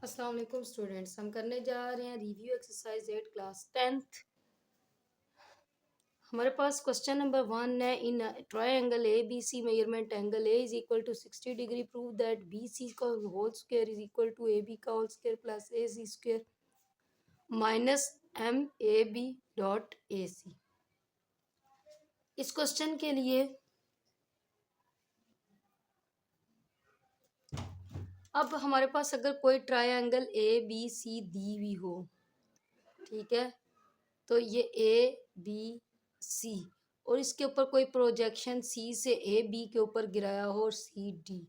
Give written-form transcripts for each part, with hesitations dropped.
अस्सलाम वालेकुम स्टूडेंट्स, हम करने जा रहे हैं रिव्यू एक्सरसाइज 8 क्लास 10th। हमारे पास क्वेश्चन नंबर 1 है। In triangle A B C measurement angle A is equal to 60 degree. Prove that B C का whole square is equal to A B का whole square plus A C square minus M A B dot A C. इस question के लिए अब हमारे पास अगर कोई triangle A B सी दी हुई हो, ठीक है, तो ये ए बी सी और इसके ऊपर कोई प्रोजेक्शन सी से ए बी के ऊपर गिराया हो और सी डी,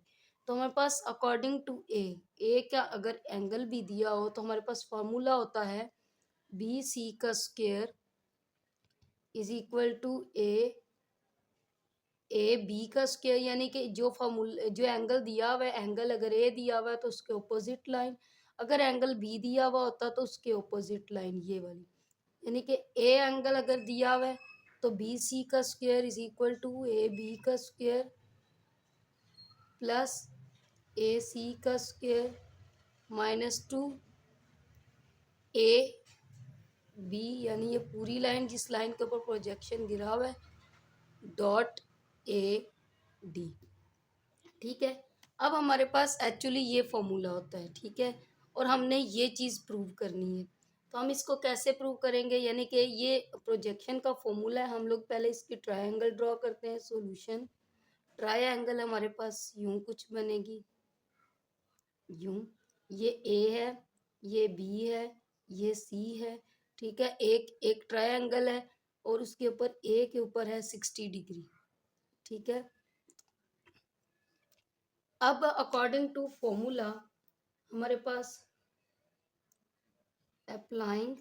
तो हमारे पास अकॉर्डिंग टू ए का अगर एंगल भी दिया हो तो हमारे पास फॉर्मूला होता है बी सी का square is equal to A B का स्क्वायर, यानी कि जो एंगल दिया हुआ है, एंगल अगर ए दिया हुआ है तो उसके ऑपोजिट लाइन, अगर एंगल बी दिया हुआ होता तो उसके ऑपोजिट लाइन ये वाली, यानी कि ए एंगल अगर दिया हुआ है तो बी सी का square is equal to A B का स्क्वायर प्लस ए सी का square minus two A B, यानी ये पूरी लाइन जिस लाइन के ऊपर प्रोजेक्शन गिरा हुआ है डॉट ए डी। ठीक है, अब हमारे पास एक्चुअली ये फॉर्मूला होता है, ठीक है, और हमने ये चीज़ प्रूव करनी है। तो हम इसको कैसे प्रूव करेंगे, यानी कि ये प्रोजेक्शन का फॉर्मूला है। हम लोग पहले इसकी ट्रायंगल ड्रॉ करते हैं। सॉल्यूशन ट्रायंगल हमारे पास यूं कुछ बनेगी, यूं, ये ए है, ये बी है, ये सी है, ठीक है, एक एक ट्रायंगल है और उसके ऊपर ए के ऊपर है 60 डिग्री, ठीक है। अब अकॉर्डिंग टू फॉर्मूला हमारे पास अप्लाइंग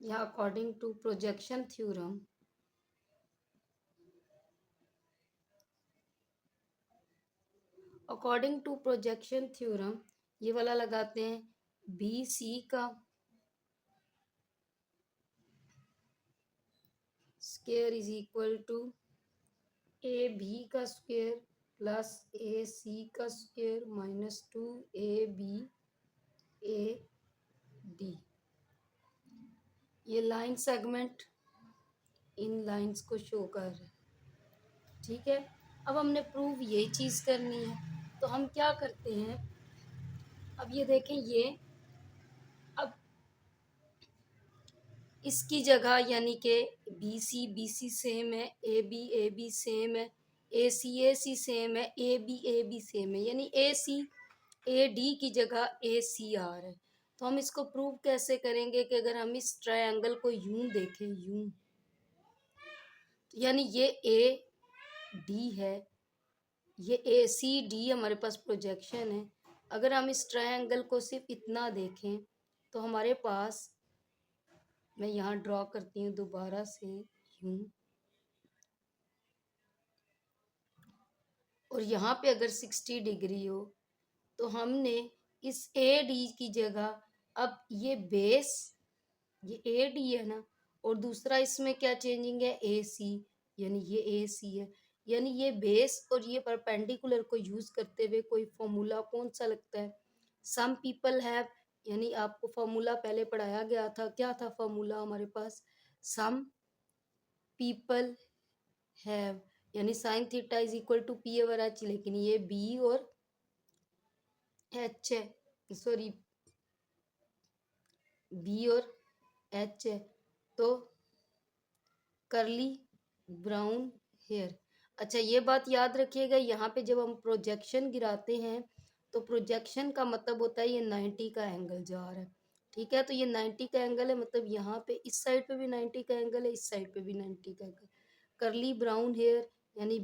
या according to projection theorem, according to projection theorem ये वाला लगाते हैं। बी सी का square is equal to A B का स्क्वायर प्लस ए सी का square minus two A B A D. ये लाइन सेगमेंट इन लाइंस को शो कर रहे हैं, ठीक है। अब हमने प्रूव यही चीज़ करनी है, तो हम क्या करते हैं, अब ये देखें, ये अब इसकी जगह यानी कि बी सी सेम है, ए बी सेम है, ए सी सेम है, ए बी सेम है, यानी ए डी की जगह ए सी आ रहा है। तो हम इसको प्रूव कैसे करेंगे कि अगर हम इस ट्रायंगल को यूं देखें, यूं, यानी ये ए डी है, ये ए सी डी हमारे पास प्रोजेक्शन है। अगर हम इस ट्रायंगल को सिर्फ इतना देखें तो हमारे पास, मैं यहाँ ड्रॉ करती हूँ दोबारा से यूं, और यहाँ पे अगर 60 डिग्री हो तो हमने इस ए डी की जगह, अब ये बेस, ये ए डी है ना, और दूसरा इसमें क्या चेंजिंग है, ए सी, यानी ये ए सी है, यानी ये बेस और ये परपेंडिकुलर को यूज करते हुए कोई फॉर्मूला कौन सा लगता है, सम पीपल हैव, यानी आपको फॉर्मूला पहले पढ़ाया गया था, क्या था फॉर्मूला हमारे पास, सम पीपल हैव, यानी sine theta is equal to P over H, लेकिन ये बी और एच है, सॉरी बी और एच है, तो करली ब्राउन हेयर। अच्छा, ये बात याद रखिएगा, यहाँ पे जब हम प्रोजेक्शन गिराते हैं तो प्रोजेक्शन का मतलब होता है ये 90 का एंगल जा रहा है, ठीक है, तो ये 90 का एंगल है, मतलब यहाँ पे इस साइड पे भी 90 का एंगल है, इस साइड पे भी 90 का एंगल। करली ब्राउन हेयर यानी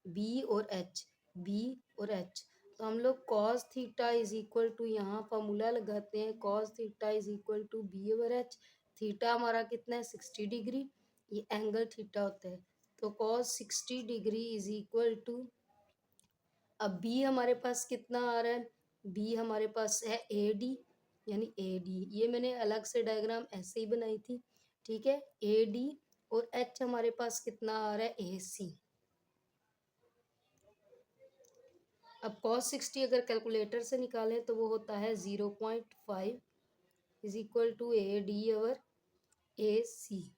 बी और एच, बी और एच, तो हम लोग cos theta is equal to, यहाँ फॉर्मूला लगाते हैं, cos theta is equal to B over H. Theta हमारा कितना है, 60 डिग्री, ये एंगल थीटा होता है, तो cos 60 degree is equal to, अब बी हमारे पास कितना आ रहा है, बी हमारे पास है ए डी, यानी ए डी, ये मैंने अलग से डायग्राम ऐसे ही बनाई थी, ठीक है, ए डी, और एच हमारे पास कितना आ रहा है, ए सी। अब cos 60 अगर कैलकुलेटर से निकालें तो वो होता है 0.5 is equal to A D over A C.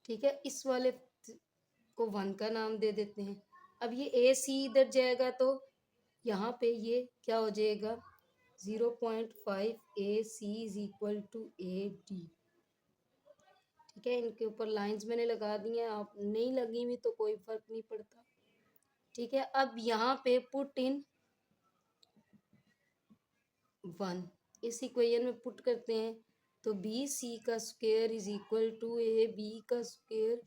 ठीक है, इस वाले को 1 का नाम दे देते हैं। अब ये ए सी इधर जाएगा तो यहाँ पे ये क्या हो जाएगा, 0.5 A C is equal to A D. ठीक है, इनके ऊपर लाइंस मैंने लगा दी हैं, आप नहीं लगी हुई तो कोई फर्क नहीं पड़ता। ठीक है, अब यहाँ पे पुट इन 1 इस इक्वेशन में पुट करते हैं तो बी सी का square is equal to A B का स्क्वायर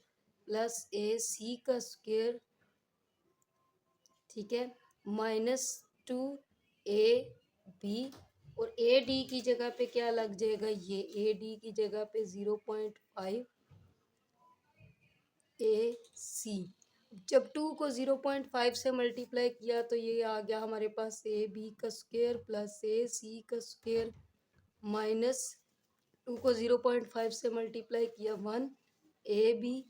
प्लस ए सी का स्क्वायर। ठीक है, -2 ए बी, और ए डी की जगह पे क्या लग जाएगा, ये ए डी की जगह पे 0.5 ए सी। जब 2 को 0.5 से मल्टीप्लाई किया तो ये आ गया हमारे पास ए बी का स्क्वायर प्लस ए सी का स्क्वायर माइनस 2 को 0.5 से मल्टीप्लाई किया 1 ए बी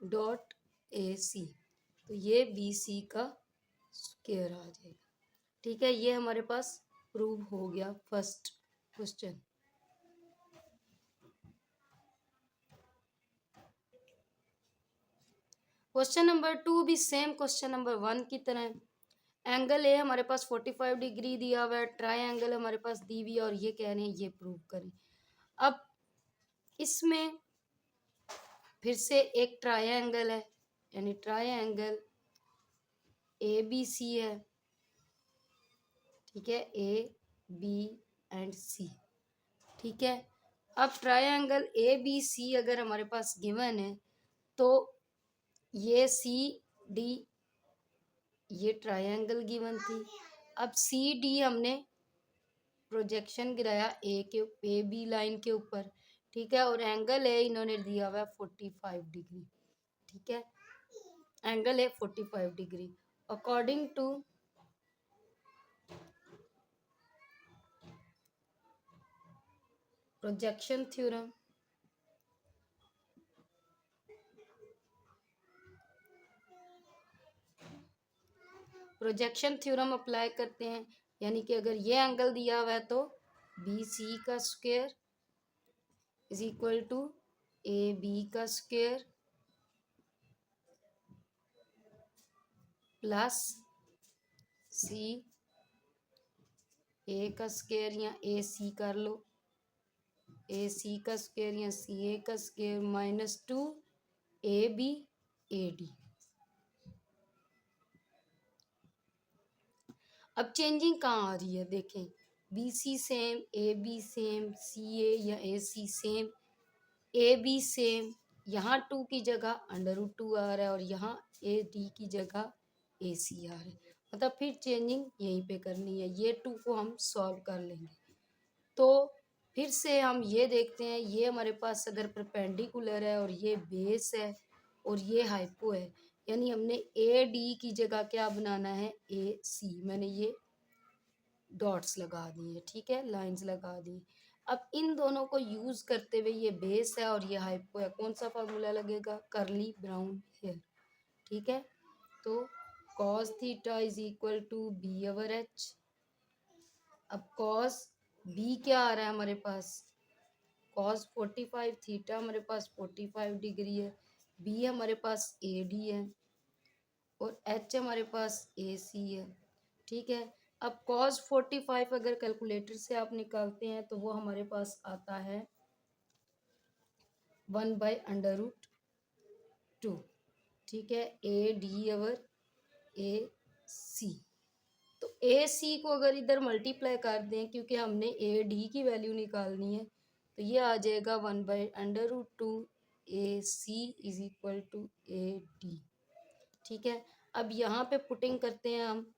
डॉट ए सी, तो ये बी सी का स्क्वायर आ जाएगा। ठीक है, ये हमारे पास प्रूव हो गया फर्स्ट क्वेश्चन। क्वेश्चन नंबर 2 भी सेम क्वेश्चन नंबर 1 की तरह। एंगल ए हमारे पास 45 डिग्री दिया हुआ है, ट्राई एंगल हमारे पास दी हुई है और ये कह रहे हैं ये प्रूव करें। अब इसमें फिर से एक ट्राई एंगल है, यानी triangle A B C है। ठीक है, ए बी एंड सी। ठीक है, अब ट्रायंगल ए बी सी अगर हमारे पास गिवन है तो ये सी डी, ये ट्रायंगल गिवन थी। अब सी डी हमने प्रोजेक्शन गिराया ए बी लाइन के ऊपर। ठीक है, और एंगल है इन्होंने दिया हुआ है 45 डिग्री। ठीक है, एंगल है 45 degree. According to projection theorem, projection theorem apply करते हैं, यानी कि अगर ये एंगल दिया हुआ है तो बी सी का square is equal to A B का स्क्वायर प्लस सी ए का स्क्वायर, या ए सी कर लो, ए सी का स्क्वायर या सी ए का square -2 A B A D. अब चेंजिंग कहाँ आ रही है, देखें, B C same, A B same, C A या A C same, A B same, यहाँ 2 की जगह √2 आ रहा है और यहाँ ए डी की जगह ए सी आ रहा है। मतलब फिर चेंजिंग यहीं पे करनी है, ये 2 को हम सॉल्व कर लेंगे। तो फिर से हम ये देखते हैं, ये हमारे पास अगर परपेंडिकुलर है और ये बेस है और ये हाइपो है, यानी हमने ए डी की जगह क्या बनाना है, ए सी। मैंने ये डॉट्स लगा दिए, ठीक है, लाइंस लगा दी। अब इन दोनों को यूज करते हुए, ये बेस है और ये हाइपो है, कौन सा फार्मूला लगेगा, कर्ली ब्राउन हेयर। ठीक है, तो cos theta is equal to B over H. अब cos बी क्या आ रहा है हमारे पास, cos 45 थीटा हमारे पास 45 डिग्री है, बी हमारे पास ए डी है और एच हमारे पास ए सी है। ठीक है, अब cos 45 अगर कैलकुलेटर से आप निकालते हैं तो वो हमारे पास आता है 1/√2। ठीक है, ए डी ओवर ए सी। तो ए सी को अगर इधर मल्टीप्लाई कर दें, क्योंकि हमने ए डी की वैल्यू निकालनी है, तो ये आ जाएगा 1/√2 A C is equal to A D. ठीक है, अब यहाँ पे पुटिंग करते हैं हम,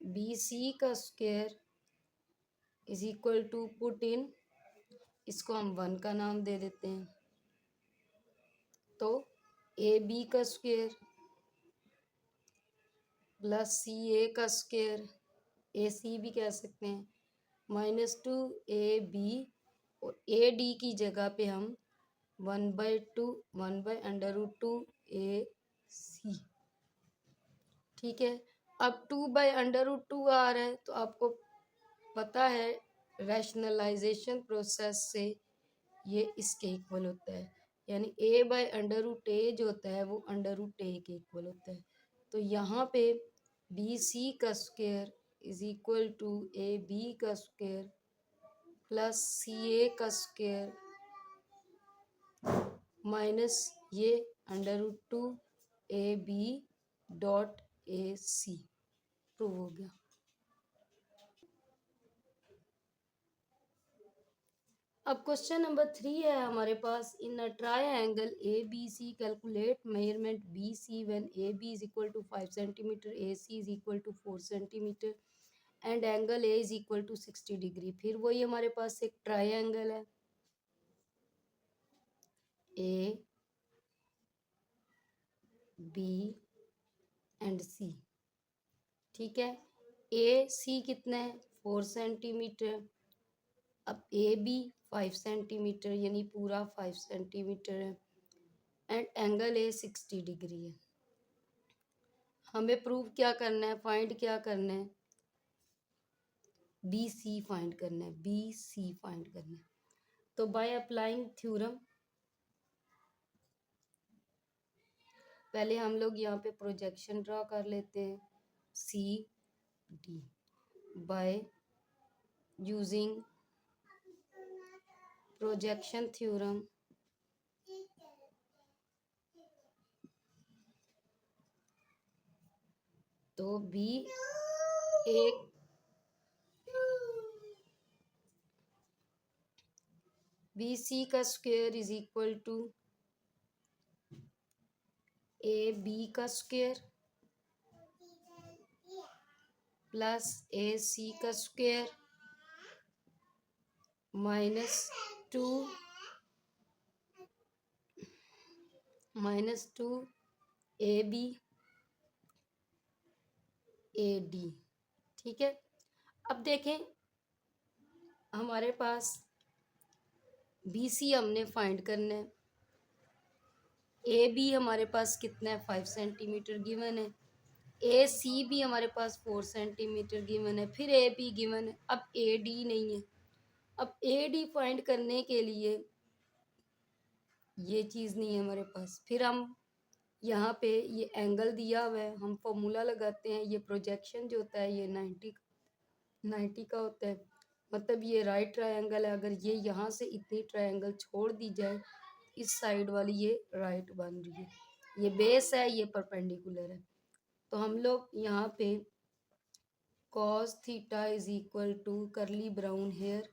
बी सी का square is equal to put in, इसको हम 1 का नाम दे देते हैं, तो ए बी का स्क्वायर प्लस सी ए का स्क्वायर, ए सी भी कह सकते हैं, -2 ए बी, और ए डी की जगह पे हम 1/√2 ए सी। ठीक है। अब 2/√2 आ रहा है, तो आपको पता है रैशनलाइजेशन प्रोसेस से ये इसके इक्वल होता है, यानी a/√a जो होता है वो √a के इक्वल होता है। तो यहाँ पे BC का square is equal to AB का स्क्वायर प्लस CA का स्क्वायर माइनस ये √2AB.AC प्रूव हो गया। अब क्वेश्चन नंबर 3 है हमारे पास, in a triangle ABC calculate measurement BC when AB is equal to 5 centimetre, AC is equal to 4 centimetre and angle A is equal to 60 degree. फिर वही हमारे पास एक ट्रायंगल है A B एंड C, ठीक है। AC कितना है 4 centimetre, अब AB 5 सेंटीमीटर यानी पूरा 5 सेंटीमीटर है एंड एंगल A 60 डिग्री है। हमें प्रूव क्या करना है, फाइंड क्या करना है, BC फाइंड करना है, BC फाइंड करना है। तो बाय अप्लाइंग थ्योरम, पहले हम लोग यहाँ पे प्रोजेक्शन ड्रा कर लेते हैं CD by using projection theorem. तो B एक BC का square is equal to AB का स्क्वायर प्लस AC का स्क्वायर -2 AB AD, ठीक है। अब देखें हमारे पास BC हमने फाइंड करना है, AB हमारे पास कितना है 5 सेंटीमीटर गिवन है, AC भी हमारे पास 4 सेंटीमीटर गिवन है, फिर AB गिवन है, अब AD नहीं है। अब AD फाइंड करने के लिए ये चीज़ नहीं है हमारे पास, फिर हम यहाँ पे ये एंगल दिया हुआ है, हम फॉर्मूला लगाते हैं, ये प्रोजेक्शन जो होता है ये 90 का होता है, मतलब ये राइट ट्रायंगल है। अगर ये यहाँ से इतनी ट्रायंगल छोड़ दी जाए, इस साइड वाली ये राइट बन रही है, ये बेस है, ये परपेंडिकुलर है। तो हम लोग यहाँ पे cos theta is equal to curly brown hair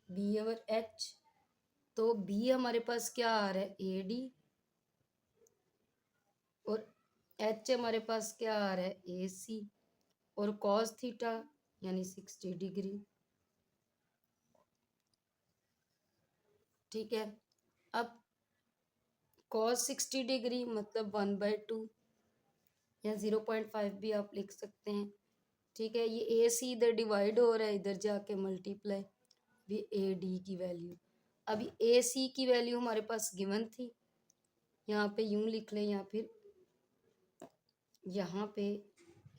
B over H, तो B हमारे पास क्या आ रहा है AD और H हमारे पास क्या आ रहा है AC और cos थीटा यानी 60 डिग्री, ठीक है। अब cos 60 डिग्री मतलब 1/2 या 0.5 भी आप लिख सकते हैं, ठीक है। ये AC इधर डिवाइड हो रहा है, इधर जाके मल्टीप्लाई भी AD की वैल्यू। अभी AC की वैल्यू हमारे पास गिवन थी, यहाँ पे यूं लिख लें या फिर यहाँ पे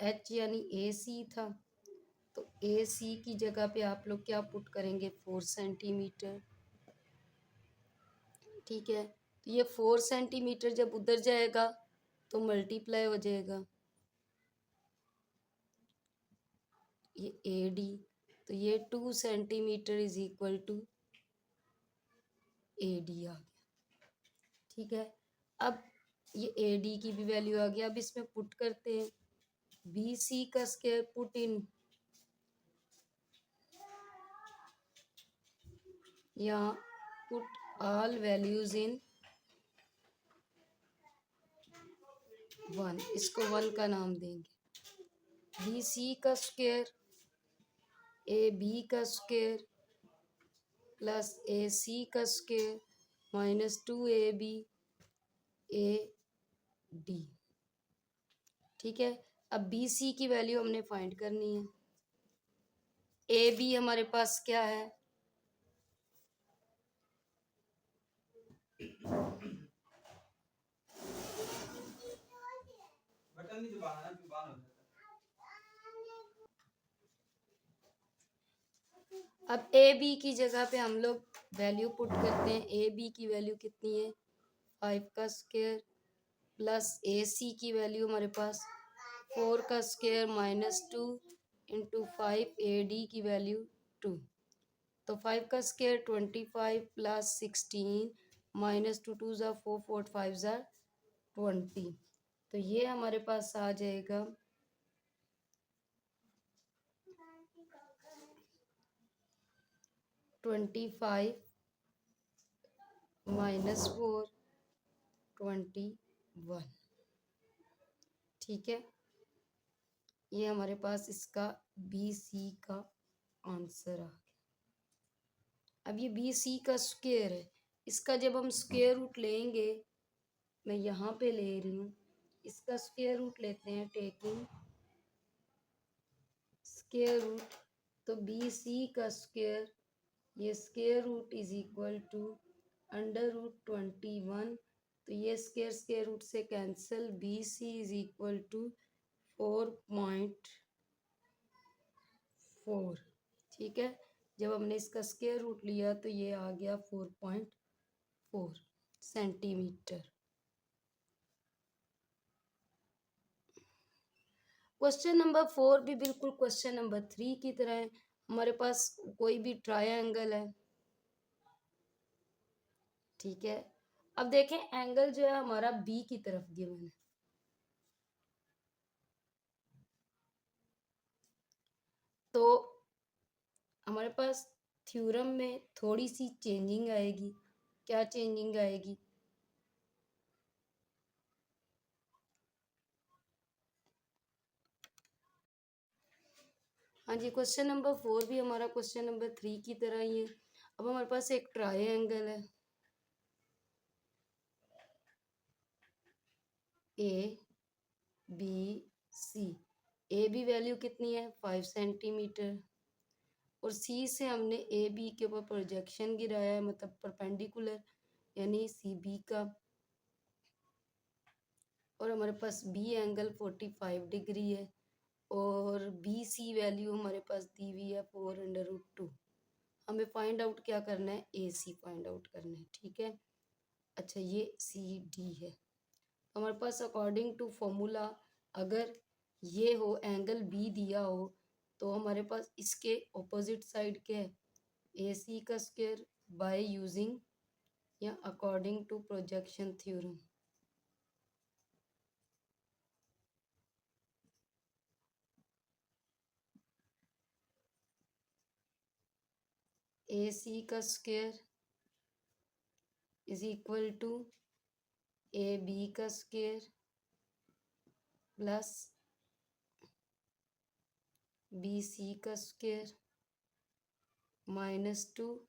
H यानी AC था, तो AC की जगह पे आप लोग क्या पुट करेंगे 4 सेंटीमीटर, ठीक है। तो ये 4 सेंटीमीटर जब उधर जाएगा तो मल्टीप्लाई हो जाएगा ये AD, तो ये 2 centimetre is equal to AD आ गया, ठीक है। अब ये AD की भी वैल्यू आ गया, अब इसमें पुट करते हैं BC का स्क्वायर पुट इन, या पुट ऑल वैल्यूज इन 1, इसको 1 का नाम देंगे। BC का स्क्वायर AB का स्क्वायर प्लस AC का स्क्वायर -2AB AD, ठीक है। अब BC की वैल्यू हमने फाइंड करनी है, AB हमारे पास क्या है अब ए बी की जगह पे हम लोग वैल्यू पुट करते हैं। ए बी की वैल्यू कितनी है, 5 का स्क्वायर प्लस ए सी की वैल्यू हमारे पास 4 का स्क्वायर -2 इंटू 5 ए डी की वैल्यू 2। तो 5 का स्क्वायर 25 प्लस 16 -2 2 ज़ा 4 4 5 ज़ा 20। तो ये हमारे पास आ जाएगा 25 -4 21। ठीक है, ये हमारे पास इसका बी सी का आंसर आ गया। अब ये बी सी का स्क्वायर है, इसका जब हम स्क्वायर रूट लेंगे, मैं यहाँ पे ले रही हूँ, इसका स्क्वायर रूट लेते हैं टेकिंग स्क्वायर रूट। तो बी सी का स्क्वायर, ये square root is equal to √21। तो ये स्क्वायर स्क्वायर रूट से cancel, B C is equal to 4.4। ठीक है, जब हमने इसका स्क्वायर रूट लिया तो ये आ गया 4.4 सेंटीमीटर। क्वेश्चन नंबर 4 भी बिल्कुल क्वेश्चन नंबर 3 की तरह है। हमारे पास कोई भी ट्रायंगल है, ठीक है। अब देखें एंगल जो है हमारा बी की तरफ गिवन है, तो हमारे पास थ्योरम में थोड़ी सी चेंजिंग आएगी। क्या चेंजिंग आएगी, हाँ जी, क्वेश्चन नंबर 4 भी हमारा क्वेश्चन नंबर 3 की तरह ही है। अब हमारे पास एक ट्रायंगल है, A B C. A B value कितनी है, 5 सेंटीमीटर, और सी से हमने ए बी के ऊपर प्रोजेक्शन गिराया है, मतलब परपेंडिकुलर, यानी सी बी का। और हमारे पास बी एंगल 45 डिग्री है, और बी सी वैल्यू हमारे पास दी हुई है 4√2। हमें फाइंड आउट क्या करना है, ए सी फाइंड आउट करना है। ठीक है, अच्छा ये सी डी है। हमारे पास अकॉर्डिंग टू फॉर्मूला, अगर ये हो एंगल बी दिया हो, तो हमारे पास इसके ऑपोजिट साइड क्या है, ए सी का स्क्वायर बाय यूजिंग या according to projection theorem. A C का square is equal to A B का स्क्वायर प्लस बी सी का square -2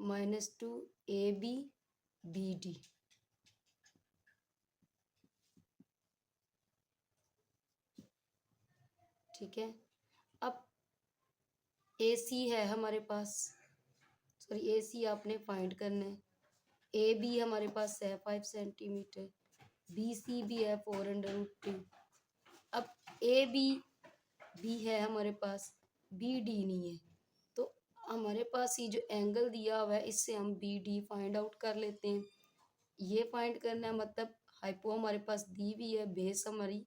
-2 A B B D. ठीक है, अब ए सी है हमारे पास, सॉरी ए सी आपने फाइंड करना है। ए बी हमारे पास है 5 सेंटीमीटर, बी सी भी है 4√2। अब ए बी भी है हमारे पास, बी डी नहीं है, तो हमारे पास ये जो एंगल दिया हुआ है इससे हम बी डी फाइंड आउट कर लेते हैं। ये फाइंड करना है, मतलब हाइपो हमारे पास दी हुई है, बेस हमारी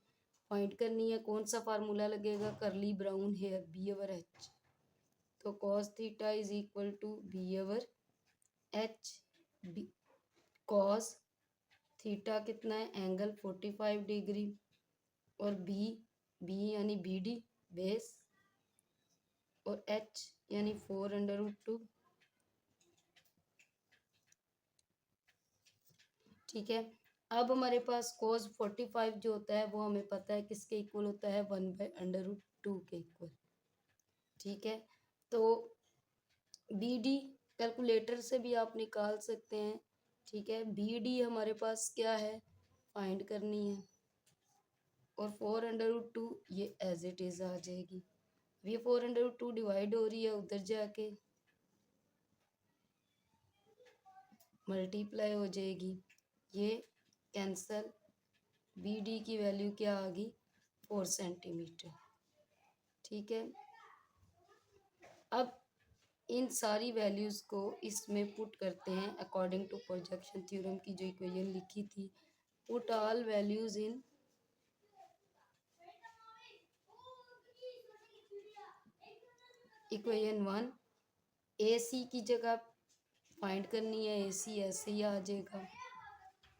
फाइंड करनी है। कौन सा फार्मूला लगेगा, curly brown hair B over H. तो cos theta is equal to B over H. B cos theta कितना है, एंगल 45 डिग्री, और बी बी यानी बी डी बेस, और एच यानी 4√2। ठीक है, अब हमारे पास cos 45 जो होता है वो हमें पता है किसके इक्वल होता है, 1/√2 के इक्वल। ठीक है, तो बी डी कैलकुलेटर से भी आप निकाल सकते हैं। ठीक है, बी डी हमारे पास क्या है, फाइंड करनी है, और 4√2 ये एज इट इज आ जाएगी। ये 4√2 डिवाइड हो रही है, उधर जाके मल्टीप्लाई हो जाएगी, ये कैंसल, बी डी की वैल्यू क्या आ गई 4 सेंटीमीटर। ठीक है, अब इन सारी वैल्यूज़ को इसमें पुट करते हैं अकॉर्डिंग टू प्रोजेक्शन थ्योरम की जो इक्वेशन लिखी थी। Put all values in equation 1। ए सी की जगह फाइंड करनी है, ए सी ऐसे ही आ जाएगा।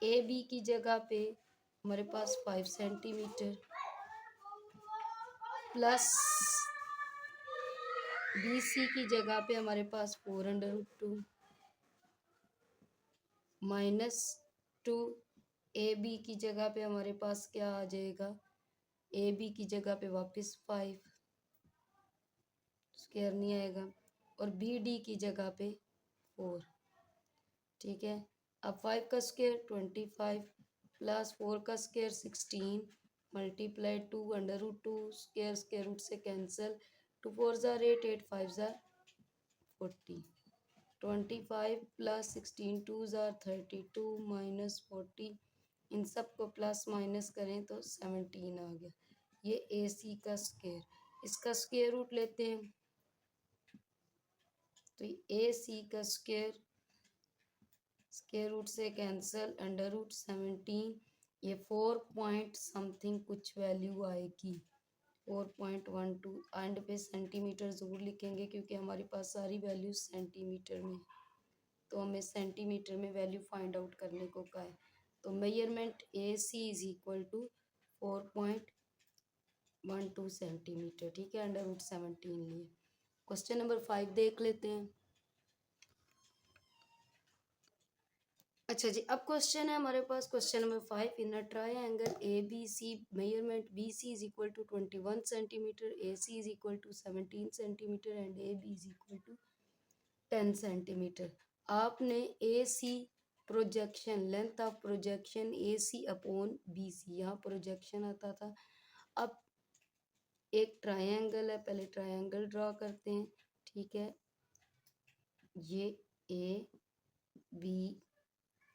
ए बी की जगह पे हमारे पास 5 सेंटीमीटर प्लस बी सी की जगह पे हमारे पास 4√2 माइनस 2। ए बी की जगह पे हमारे पास क्या आ जाएगा, ए बी की जगह पे वापस 5 स्क्वायर नहीं आएगा, और बी डी की जगह पे 4। ठीक है, अब 5 का स्क्वायर 25 प्लस 4 का square 16 multiply 2 √2 square square root से कैंसिल, 2 4 ज़ार 8 8 5 ज़ार 40। 25 प्लस 16 2 ज़ार 32 माइनस 40, इन सब को प्लस माइनस करें तो 17 आ गया। ये ए सी का स्क्वायर, इसका स्क्वायर रूट लेते हैं तो ए सी का स्क्वायर स्क्वायर रूट से कैंसिल, √17, ये 4 पॉइंट समथिंग कुछ वैल्यू आएगी 4.12। एंड पे सेंटीमीटर ज़रूर लिखेंगे क्योंकि हमारे पास सारी वैल्यू सेंटीमीटर में, तो हमें सेंटीमीटर में वैल्यू फाइंड आउट करने को कहा है। तो measurement A C is equal to 4.12 centimetre. ठीक है, √17 लिए। क्वेश्चन नंबर 5 देख लेते हैं। अच्छा जी, अब क्वेश्चन है हमारे पास question number 5। In a triangle A B C measurement B C is equal to 21 centimetre, A C is equal to 17 centimetre and A B is equal to 10 centimetre. आपने A C projection, length of projection A C upon B C, यहाँ projection आता था। अब एक triangle है, पहले triangle draw करते हैं। ठीक है, ये ए बी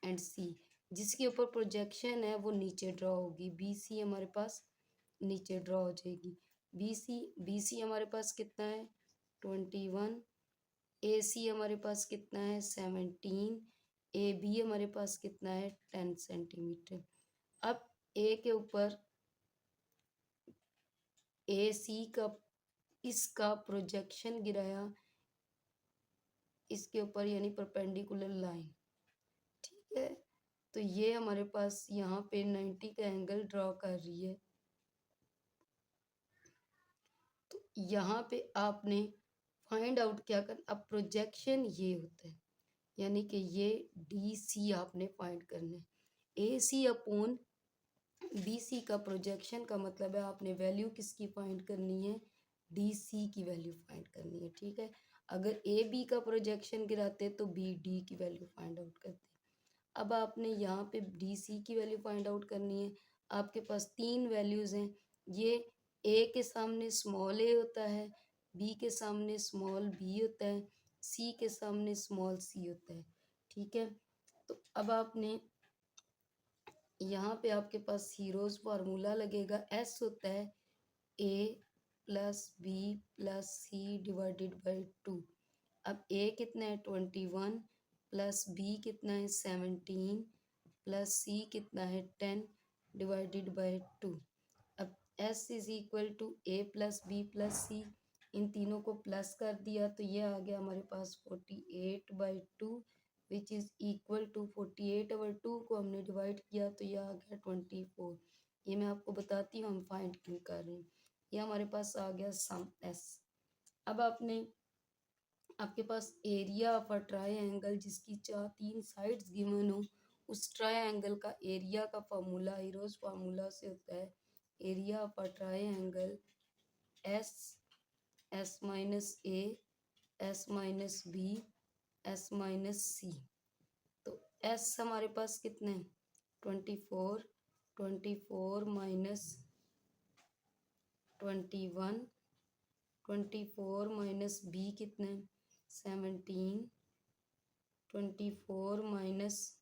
एंड सी, जिसके ऊपर प्रोजेक्शन है वो नीचे ड्रॉ होगी। बी सी हमारे पास नीचे ड्रॉ हो जाएगी। बी सी हमारे पास कितना है 21, ए सी हमारे पास कितना है 17, ए बी हमारे पास कितना है 10 सेंटीमीटर। अब ए के ऊपर ए सी का इसका प्रोजेक्शन गिराया इसके ऊपर, यानी परपेंडिकुलर लाइन। ठीक है, तो ये हमारे पास यहाँ पे 90 का एंगल ड्रॉ कर रही है। तो यहाँ पे आपने फाइंड आउट क्या करना, अब प्रोजेक्शन ये होता है, यानी कि ये डी सी आपने फाइंड करना है। A C upon B C का प्रोजेक्शन का मतलब है आपने वैल्यू किसकी फाइंड करनी है, डी सी की वैल्यू फाइंड करनी है। ठीक है, अगर ए बी का प्रोजेक्शन गिराते तो बी डी की वैल्यू फाइंड आउट करते। अब आपने यहाँ पे डी सी की वैल्यू फाइंड आउट करनी है। आपके पास 3 वैल्यूज़ हैं। ये ए के सामने स्मॉल ए होता है, बी के सामने स्मॉल बी होता है, सी के सामने स्मॉल सी होता है। ठीक है, तो अब आपने यहाँ पे आपके पास हीरोज फार्मूला लगेगा। एस होता है A plus B plus C divided by 2। अब ए कितना है 21 प्लस बी कितना है 17 प्लस सी कितना है 10 डिवाइडेड बाई 2। अब S is equal to A plus B plus C, इन तीनों को प्लस कर दिया तो ये आ गया हमारे पास 48/2 विच इज़ इक्वल टू 48/2 को हमने डिवाइड किया तो ये आ गया 24। ये मैं आपको बताती हूँ हम फाइंड क्यों कर रहे हैं। ये हमारे पास आ गया सम एस। अब आपके पास एरिया ऑफ अ ट्रायंगल जिसकी 3 साइड्स गिवन हो, उस ट्रायंगल का एरिया का फार्मूला हीरोज फार्मूला से होता है area of a triangle S S minus A S minus B S minus C. तो एस हमारे पास कितने हैं 24, 24 माइनस 21, 24 माइनस बी कितने हैं 17, 24 माइनस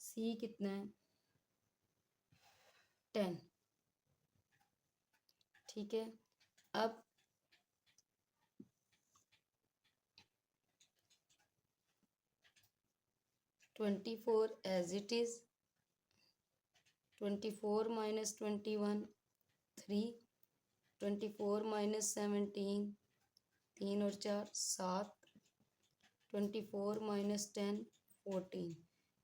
सी कितना है 10। ठीक है, अब 24 as it is, 24 minus 21 3, 24 minus 17 3 और 4 7, 24 माइनस 10 14।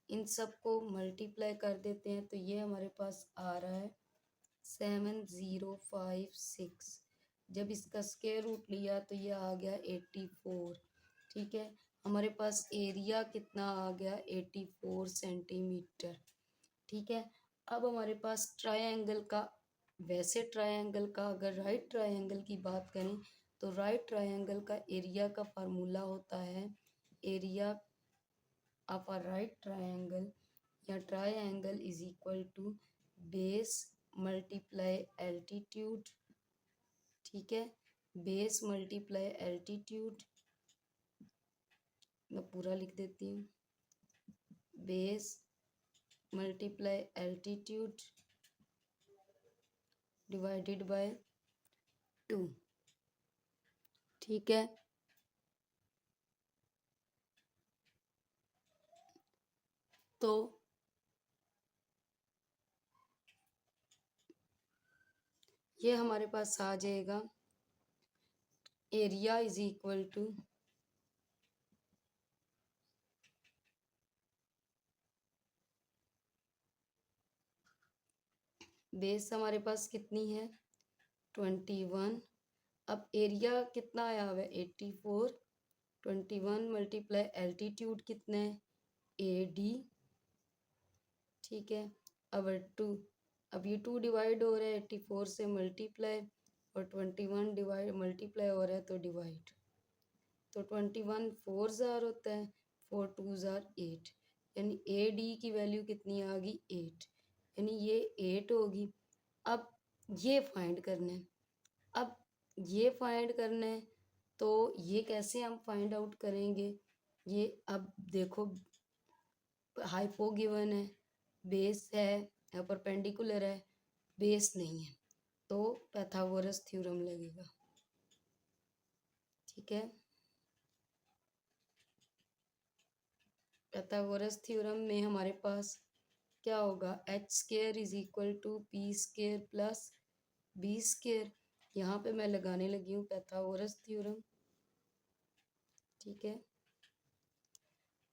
इन सबको मल्टीप्लाई कर देते हैं तो ये हमारे पास आ रहा है 7056। जब इसका स्क्वायर रूट लिया तो ये आ गया 84। ठीक है, हमारे पास एरिया कितना आ गया 84 सेंटीमीटर। ठीक है, अब हमारे पास ट्रायंगल का, वैसे ट्रायंगल का अगर राइट ट्रायंगल की बात करें तो राइट ट्रायंगल का एरिया का फार्मूला होता है area of a right triangle या triangle is equal to base multiply altitude. ठीक है, बेस मल्टीप्लाई एल्टीट्यूड, मैं पूरा लिख देती हूँ, base multiply altitude divided by 2। ठीक है, तो ये हमारे पास आ जाएगा area is equal to base हमारे पास कितनी है 21। अब एरिया कितना आया हुआ है 84, 21 मल्टीप्लाई एल्टीट्यूड कितना है AD। ठीक है, अब 2, अब ये 2 डिवाइड हो रहा है 84 से मल्टीप्लाई और 21 डिवाइड मल्टीप्लाई हो रहा है तो डिवाइड, तो 21 4 जार होता है, 4 2 जार 8, यानी AD की वैल्यू कितनी आ गई 8, यानी ये 8 होगी। अब ये फाइंड करना है, अब ये फाइंड करना है तो ये कैसे हम फाइंड आउट करेंगे, ये अब देखो हाइपो गिवन है, बेस है या परपेंडिकुलर है, बेस नहीं है तो पाइथागोरस थ्योरम लगेगा। ठीक है, पाइथागोरस थ्योरम में हमारे पास क्या होगा H square is equal to P square plus B square. यहाँ पे मैं लगाने लगी हूँ पाइथागोरस थ्योरम। ठीक है,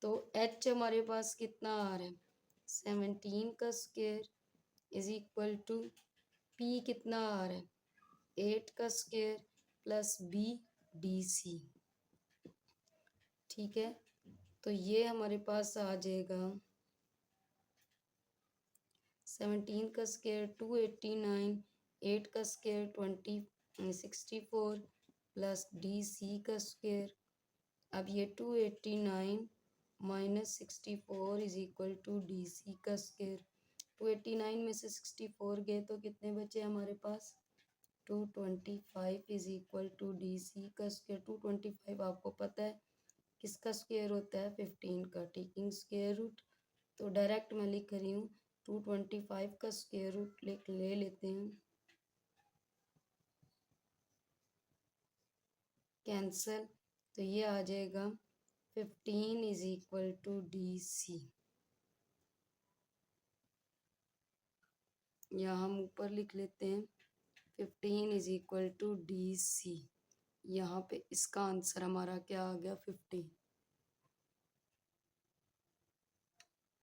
तो एच हमारे पास कितना आ रहा है 17 का square is equal to P कितना आ रहा है 8 का square plus B D C. ठीक है, तो ये हमारे पास आ जाएगा 17 का स्क्वायर 289, 8 का स्क्वायर 64 प्लस डी सी का स्क्वायर। अब ये 289 minus 64 is equal to D C का स्क्वायर। 289 में से 64 गए तो कितने बचे हमारे पास 225 is equal to D C का स्क्वायर। 225 आपको पता है किसका स्क्वायर होता है 15 का, टेकिंग स्क्वायर रूट, तो डायरेक्ट मैं लिख रही हूँ 225 का स्क्वायर रूट ले लेते हैं, कैंसल, तो ये आ जाएगा 15 is equal to D C, या हम ऊपर लिख लेते हैं 15 is equal to D C. यहाँ पे इसका आंसर हमारा क्या आ गया 15।